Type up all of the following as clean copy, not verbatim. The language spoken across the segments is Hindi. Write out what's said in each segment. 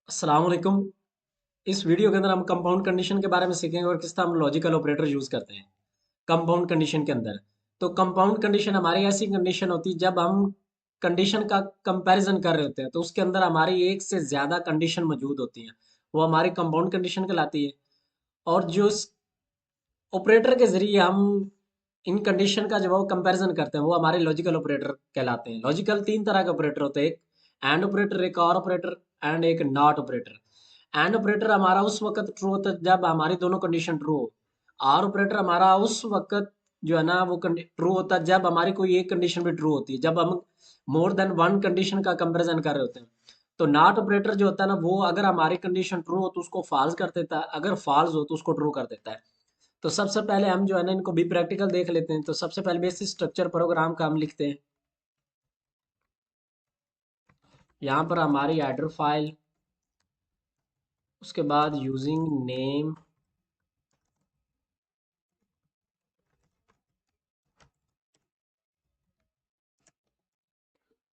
अस्सलाम वालेकुम। इस वीडियो के अंदर हम कंपाउंड कंडीशन के बारे में सीखेंगे और किस तरह हम लॉजिकल ऑपरेटर यूज करते हैं कंपाउंड कंडीशन के अंदर। तो कंपाउंड कंडीशन हमारी ऐसी कंडीशन होती है जब हम कंडीशन का कंपैरिजन कर रहे होते हैं, तो उसके अंदर हमारी एक से ज्यादा कंडीशन मौजूद होती हैं। वो हमारी कंपाउंड कंडीशन कहलाती है। और जो इस ऑपरेटर के जरिए हम इन कंडीशन का जब वो कंपैरिजन करते हैं वो हमारे लॉजिकल ऑपरेटर कहलाते हैं। लॉजिकल तीन तरह के ऑपरेटर होते हैं, एक एंड ऑपरेटर, एक और ऑपरेटर एंड एक नॉट ऑपरेटर। एंड ऑपरेटर हमारा उस वक्त ट्रू होता है जब हमारी दोनों कंडीशन ट्रू हो। आर ऑपरेटर हमारा उस वक्त जो है ना वो ट्रू होता है जब हमारी कोई एक कंडीशन भी ट्रू होती है, जब हम मोर देन वन कंडीशन का कंपेरिजन कर रहे होते हैं। तो नॉट ऑपरेटर जो होता है ना वो अगर हमारी कंडीशन ट्रू हो तो उसको फॉल्स कर देता है, अगर फॉल्स हो तो उसको ट्रू कर देता है। तो सबसे पहले हम जो है ना इनको भी प्रैक्टिकल देख लेते हैं। तो सबसे पहले बेसिक स्ट्रक्चर प्रोग्राम का हम लिखते हैं। यहाँ पर हमारी हेडर फाइल, उसके बाद यूजिंग नेम,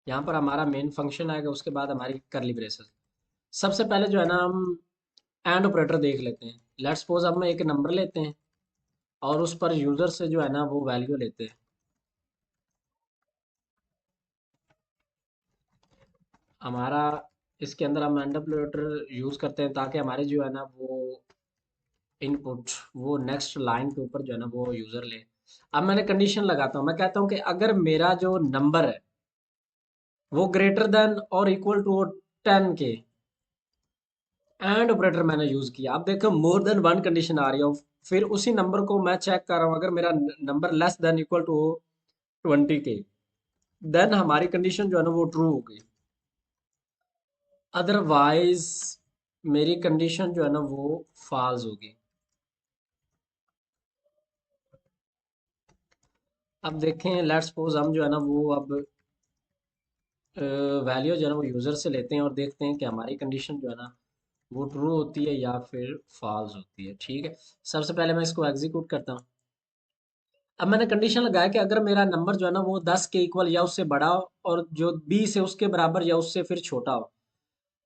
यहाँ पर हमारा मेन फंक्शन आएगा, उसके बाद हमारी करली ब्रेसेस। सबसे पहले जो है ना हम एंड ऑपरेटर देख लेते हैं। लेट्स सपोज हम एक नंबर लेते हैं और उस पर यूजर से जो है ना वो वैल्यू लेते हैं। हमारा इसके अंदर हम एंड ऑपरेटर यूज करते हैं ताकि हमारे जो है ना वो इनपुट वो नेक्स्ट लाइन के ऊपर जो है ना वो यूजर ले। अब मैंने कंडीशन लगाता हूँ, मैं कहता हूँ कि अगर मेरा जो नंबर है वो ग्रेटर देन और इक्वल टू 10 के, एंड ऑपरेटर मैंने यूज किया। अब देखो मोर देन वन कंडीशन आ रही है, फिर उसी नंबर को मैं चेक कर रहा हूँ, अगर मेरा number less than equal to 20 के, देन हमारी कंडीशन जो है ना वो ट्रू होगी। अदरवाइज मेरी कंडीशन जो है ना वो फॉल्स होगी। अब देखें, लेट्स सपोज हम जो है ना वो अब वैल्यू जो है ना वो यूज़र से लेते हैं और देखते हैं कि हमारी कंडीशन जो है ना वो ट्रू होती है या फिर फॉल्स होती है। ठीक है, सबसे पहले मैं इसको एग्जीक्यूट करता हूँ। अब मैंने कंडीशन लगाया कि अगर मेरा नंबर जो है ना वो 10 के इक्वल या उससे बड़ा हो और जो 20 है उसके बराबर या उससे फिर छोटा हो।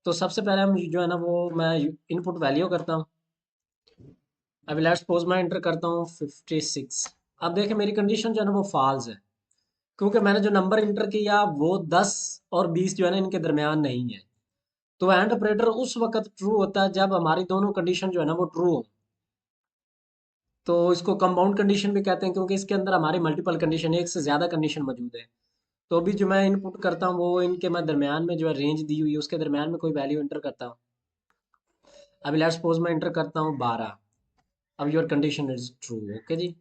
तो सबसे पहले हम जो है ना वो मैं इनपुट वैल्यू करता हूँ। अभी लेट्स सपोज मैं इंटर करता हूँ 56। अब देखें मेरी कंडीशन जो है ना वो फॉल्स है, क्योंकि मैंने जो नंबर इंटर किया वो 10 और 20 जो है ना इनके दरमियान नहीं है। तो एंड ऑपरेटर उस वक्त ट्रू होता है जब हमारी दोनों कंडीशन जो है ना वो ट्रू हो। तो इसको कंपाउंड कंडीशन भी कहते हैं, क्योंकि इसके अंदर हमारी मल्टीपल कंडीशन, एक से ज्यादा कंडीशन मौजूद है। तो अभी जो मैं इनपुट करता हूँ वो इनके मैं दरमियान में जो है रेंज दी हुई है उसके दरमियान में कोई वैल्यू इंटर करता हूँ। अभी लेट्स सपोज मैं इंटर करता हूँ 12। अब your condition is true. Okay जी।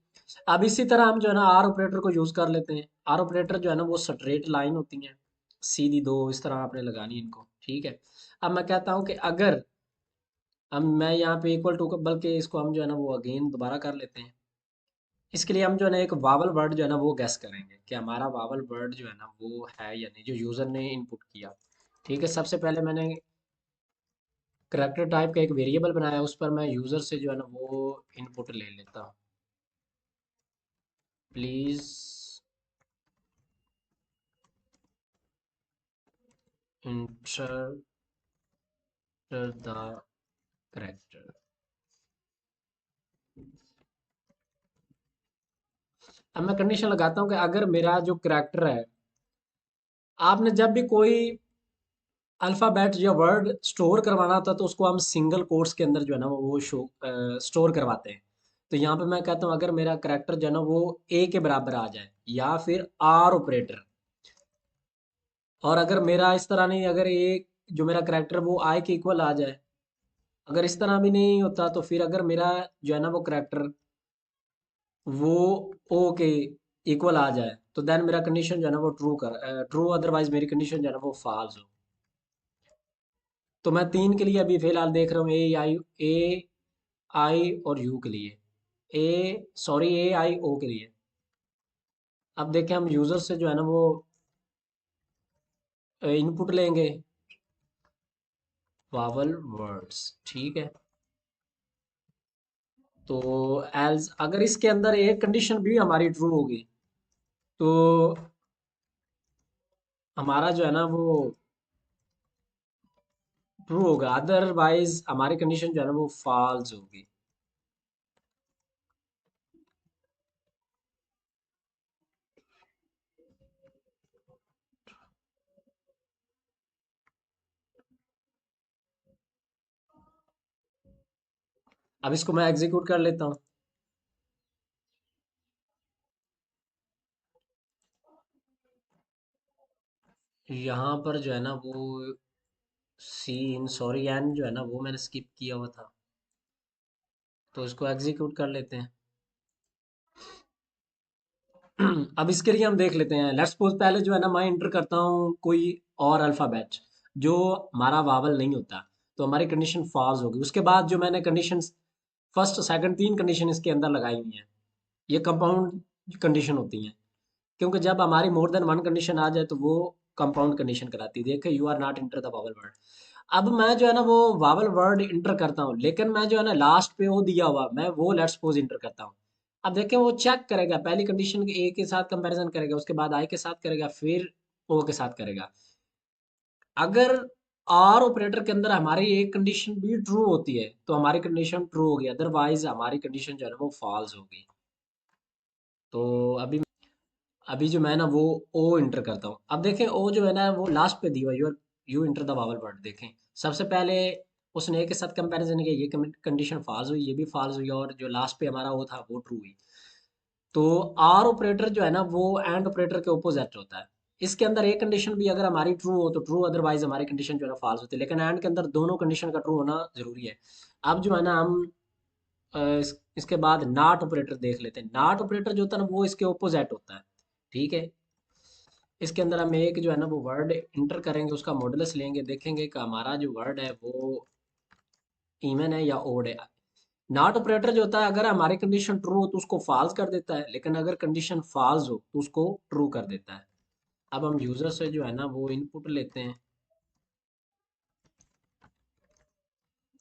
अब इसी तरह हम जो है ना आर ऑपरेटर को यूज कर लेते हैं। आर ऑपरेटर जो है ना वो स्ट्रेट लाइन होती है, सीधी दो इस तरह आपने लगानी है इनको। ठीक है, अब मैं कहता हूँ कि अगर हम मैं यहाँ पे इक्वल टू, बल्कि इसको हम जो है ना वो अगेन दोबारा कर लेते हैं। इसके लिए हम जो है ना एक वावल वर्ड जो है ना वो गेस करेंगे कि हमारा वावल वर्ड जो है ना वो है या नहीं, जो यूजर ने इनपुट किया। ठीक है, सबसे पहले मैंने करैक्टर टाइप का एक वेरिएबल बनाया, उस पर मैं यूजर से जो है ना वो इनपुट ले लेता हूँ। Please enter the character. अब मैं कंडीशन लगाता हूँ कि अगर मेरा जो करैक्टर है, आपने जब भी कोई अल्फ़ाबेट या वर्ड स्टोर करवाना होता है तो उसको हम सिंगल कोट्स के अंदर जो है ना वो शो स्टोर करवाते हैं। तो यहाँ पे मैं कहता हूँ अगर मेरा करैक्टर जो है ना वो ए के बराबर आ जाए या फिर आर ऑपरेटर, और अगर मेरा इस तरह नहीं, अगर ए जो मेरा करैक्टर वो आई के इक्वल आ जाए, अगर इस तरह भी नहीं होता तो फिर अगर मेरा जो है ना वो करैक्टर वो ओ के इक्वल आ जाए तो देन मेरा कंडीशन जो है ना वो ट्रू, अदरवाइज मेरी कंडीशन जो है ना वो फॉल्स हो। तो मैं तीन के लिए अभी फिलहाल देख रहा हूँ, ए आई और यू के लिए, ए आई ओ के लिए। अब देखें हम यूजर से जो है ना वो इनपुट लेंगे वावल वर्ड्स। ठीक है, तो एल्स अगर इसके अंदर एक कंडीशन भी हमारी ट्रू होगी तो हमारा जो है ना वो ट्रू होगा, अदरवाइज हमारी कंडीशन जो है ना वो फॉल्स होगी। अब इसको मैं एग्जीक्यूट कर लेता हूँ। यहाँ पर जो है ना वो सीन, सॉरी एन जो है ना वो मैंने स्किप किया हुआ था, तो इसको एग्जीक्यूट कर लेते हैं। अब इसके लिए हम देख लेते हैं, लेट्स सपोज पहले जो है ना मैं इंटर करता हूँ कोई और अल्फ़ाबेट जो हमारा वावल नहीं होता, तो हमारी कंडीशन फॉल्स होगी। उसके बाद जो मैंने कंडीशन फर्स्ट सेकंड तीन कंडीशन इसके अंदर लगाई हुई हैं, ये कंपाउंड कंडीशन होती हैं, क्योंकि जब हमारी मोर देन वन कंडीशन आ जाए तो वो कंपाउंड कंडीशन कराती है। देखिए you are not enter the vowel word. अब मैं जो है ना वो वावल वर्ड इंटर करता हूँ, लेकिन मैं जो है ना लास्ट पे वो दिया हुआ मैं वो लेट्स सपोज इंटर करता हूँ। अब देखें वो चेक करेगा, पहली कंडीशन ए के साथ कंपैरिजन करेगा, उसके बाद आई के साथ करेगा, फिर ओ के साथ करेगा। अगर आर ऑपरेटर के अंदर हमारी एक कंडीशन भी ट्रू होती है तो हमारी कंडीशन ट्रू होगी, अदरवाइज हमारी कंडीशन जो है ना वो फॉल्स होगी। तो अभी अभी जो मैं ना वो ओ इंटर करता हूँ। अब देखें ओ जो है ना वो लास्ट पे दी हुआ your you enter the vowel word. देखें सबसे पहले उसने ए के साथ कंपैरिजन किया, ये कंडीशन फॉल्स हुई, ये भी फॉल्स हुई, और जो लास्ट पे हमारा वो था वो ट्रू हुई। तो आर ऑपरेटर जो है ना वो एंड ऑपरेटर के ओपोजिट होता है। इसके अंदर एक कंडीशन भी अगर हमारी ट्रू हो तो ट्रू, अदरवाइज हमारी कंडीशन जो है ना फॉल्स होती है, लेकिन एंड के अंदर दोनों कंडीशन का ट्रू होना जरूरी है। अब जो है ना हम इसके बाद नॉट ऑपरेटर देख लेते हैं। नॉट ऑपरेटर जो होता है ना वो इसके ओपोजिट होता है। ठीक है, इसके अंदर हम एक जो है ना वो वर्ड इंटर करेंगे, उसका मॉडुलस लेंगे, देखेंगे कि हमारा जो वर्ड है वो इवन है या ओड है। नॉट ऑपरेटर जो होता है अगर हमारी कंडीशन ट्रू हो तो उसको फॉल्स कर देता है, लेकिन अगर कंडीशन फॉल्स हो तो उसको ट्रू कर देता है। अब हम यूजर से जो है ना वो इनपुट लेते हैं।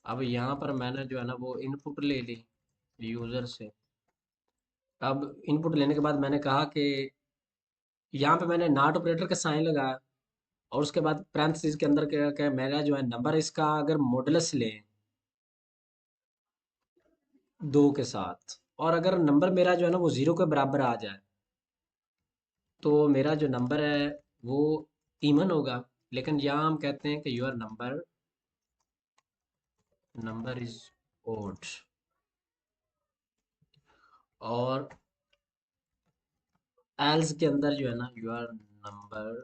अब यहाँ पर मैंने जो है ना वो इनपुट ले ली यूजर से। अब इनपुट लेने के बाद मैंने कहा कि यहाँ पे मैंने नॉट ऑपरेटर का साइन लगाया, और उसके बाद पैरेंथेसिस के अंदर क्या क्या मेरा जो है नंबर इसका अगर मॉडुलस लें दो के साथ, और अगर नंबर मेरा जो है ना वो जीरो के बराबर आ जाए तो मेरा जो नंबर है वो इवन होगा। लेकिन यहाँ हम कहते हैं कि your number number is odd, और एल्स के अंदर जो है ना your number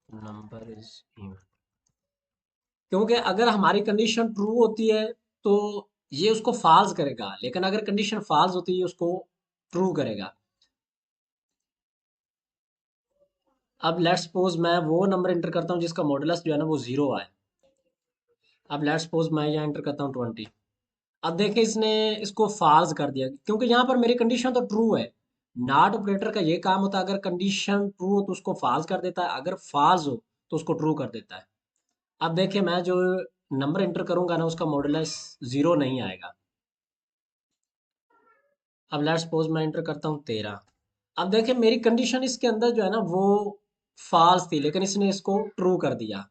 number is even. क्योंकि अगर हमारी कंडीशन ट्रू होती है तो ये उसको फॉल्स करेगा, लेकिन अगर कंडीशन फॉल्स होती है उसको ट्रू करेगा। अब लेट्स सपोज मैं वो नंबर इंटर करता हूँ जिसका मॉडुलस जो है ना वो जीरो आए। अब लेट्स सपोज मैं यहाँ एंटर करता हूँ 20। अब देखिए इसने इसको फॉल्स कर दिया, क्योंकि यहाँ पर मेरी कंडीशन तो ट्रू है। नॉट ऑपरेटर का ये काम होता है, अगर कंडीशन ट्रू हो तो उसको फॉल्स कर देता है, अगर फॉल्स हो तो उसको ट्रू कर देता है। अब देखिए मैं जो नंबर इंटर करूंगा ना उसका मॉडुलस जीरो नहीं आएगा। अब लेट्स सपोज मैं इंटर करता हूँ 13। अब देखिए मेरी कंडीशन इसके अंदर जो है ना वो फॉल्स थी, लेकिन इसने इसको ट्रू कर दिया।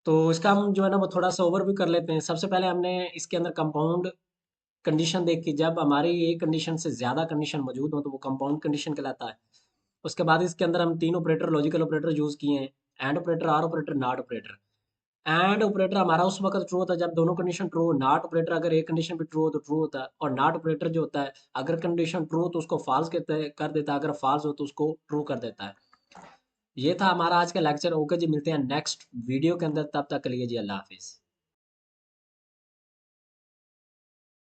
तो इसका हम जो है ना वो थोड़ा सा ओवरव्यू कर लेते हैं। सबसे पहले हमने इसके अंदर कंपाउंड कंडीशन देखी, जब हमारी एक कंडीशन से ज़्यादा कंडीशन मौजूद हो तो वो कंपाउंड कंडीशन कहलाता है। उसके बाद इसके अंदर हम तीन ऑपरेटर लॉजिकल ऑपरेटर यूज़ किए हैं, and operator, or operator, not operator. And operator हमारा उस वक्त ट्रू होता है जब दोनों कंडीशन ट्रू हो। नॉट ऑपरेटर अगर एक कंडीशन भी ट्रू हो तो ट्रू होता है, और नॉट ऑपरेटर जो होता है अगर कंडीशन ट्रू हो तो उसको फॉल्स कर देता है, अगर फॉल्स हो तो उसको ट्रू कर देता है। ये था हमारा आज का लेक्चर। ओके जी, मिलते हैं नेक्स्ट वीडियो के अंदर, तब तक के लिए जी अल्लाह हाफिज़।